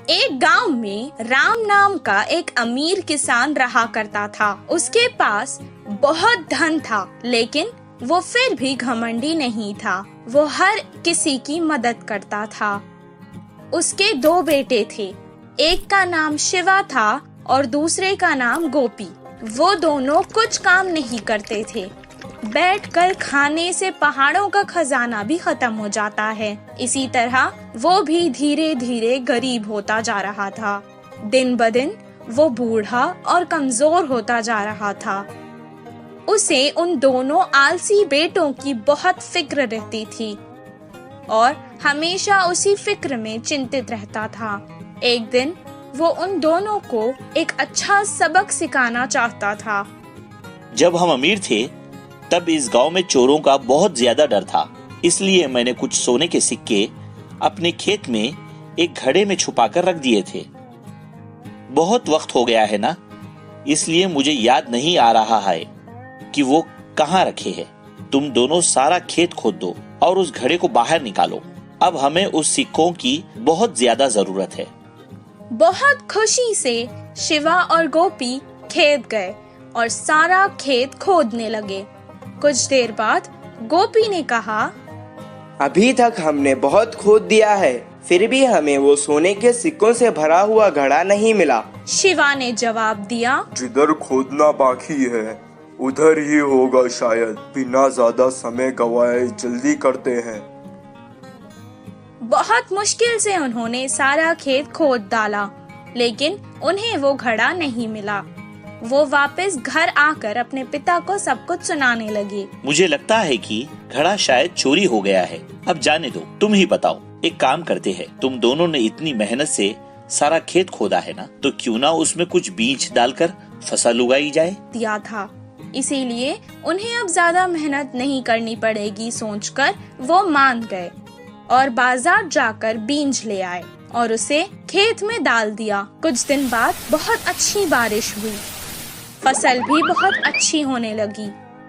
एक गांव में राम नाम का एक अमीर किसान रहा करता था। उसके पास बहुत धन था, लेकिन वो फिर भी घमंडी नहीं था। वो हर किसी की मदद करता था। उसके 2 बेटे थे। एक का नाम शिवा था और दूसरे का नाम गोपी। वो दोनों कुछ काम नहीं करते थे। बैठकर खाने से पहाड़ों का खजाना भी खत्म हो जाता है। इसी तरह वो भी धीरे धीरे गरीब होता जा रहा था। दिन ब दिन वो बूढ़ा और कमजोर होता जा रहा था। उसे उन दोनों आलसी बेटों की बहुत फिक्र रहती थी और हमेशा उसी फिक्र में चिंतित रहता था। एक दिन वो उन दोनों को एक अच्छा सबक सिखाना चाहता था। जब हम अमीर थे तब इस गांव में चोरों का बहुत ज्यादा डर था। इसलिए मैंने कुछ सोने के सिक्के अपने खेत में एक घड़े में छुपा कर रख दिए थे। बहुत वक्त हो गया है ना, इसलिए मुझे याद नहीं आ रहा है कि वो कहाँ रखे हैं। तुम दोनों सारा खेत खोद दो और उस घड़े को बाहर निकालो। अब हमें उस सिक्कों की बहुत ज्यादा जरूरत है। बहुत खुशी से शिवा और गोपी खेत गए और सारा खेत खोदने लगे। कुछ देर बाद गोपी ने कहा, अभी तक हमने बहुत खोद दिया है, फिर भी हमें वो सोने के सिक्कों से भरा हुआ घड़ा नहीं मिला। शिवा ने जवाब दिया, जिधर खोदना बाकी है उधर ही होगा शायद। बिना ज्यादा समय गवाए जल्दी करते हैं। बहुत मुश्किल से उन्होंने सारा खेत खोद डाला, लेकिन उन्हें वो घड़ा नहीं मिला। वो वापस घर आकर अपने पिता को सब कुछ सुनाने लगी। मुझे लगता है कि घड़ा शायद चोरी हो गया है। अब जाने दो, तुम ही बताओ। एक काम करते हैं, तुम दोनों ने इतनी मेहनत से सारा खेत खोदा है ना, तो क्यों ना उसमें कुछ बीज डालकर फसल उगाई जाए। दिया था, इसीलिए उन्हें अब ज्यादा मेहनत नहीं करनी पड़ेगी सोचकर वो मान गए और बाजार जाकर बीज ले आए और उसे खेत में डाल दिया। कुछ दिन बाद बहुत अच्छी बारिश हुई, फसल भी बहुत अच्छी होने लगी।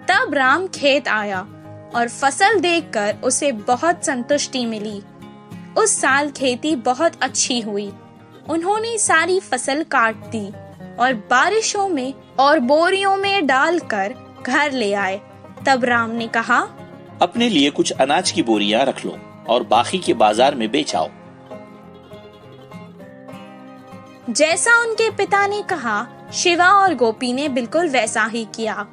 तब राम खेत आया और फसल देखकर उसे बहुत संतुष्टि मिली। उस साल खेती बहुत अच्छी हुई। उन्होंने सारी फसल काट दी और बारिशों में और बोरियों में डालकर घर ले आए। तब राम ने कहा, अपने लिए कुछ अनाज की बोरियां रख लो और बाकी के बाजार में बेच आओ। जैसा उनके पिता ने कहा, शिवा और गोपी ने बिल्कुल वैसा ही किया।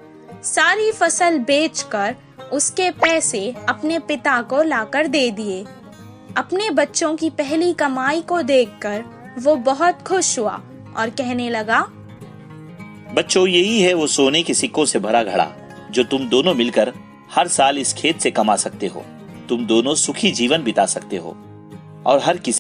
सारी फसल बेचकर उसके पैसे अपने पिता को लाकर दे दिए। अपने बच्चों की पहली कमाई को देखकर वो बहुत खुश हुआ और कहने लगा, बच्चों, यही है वो सोने के सिक्कों से भरा घड़ा जो तुम दोनों मिलकर हर साल इस खेत से कमा सकते हो। तुम दोनों सुखी जीवन बिता सकते हो और हर किसी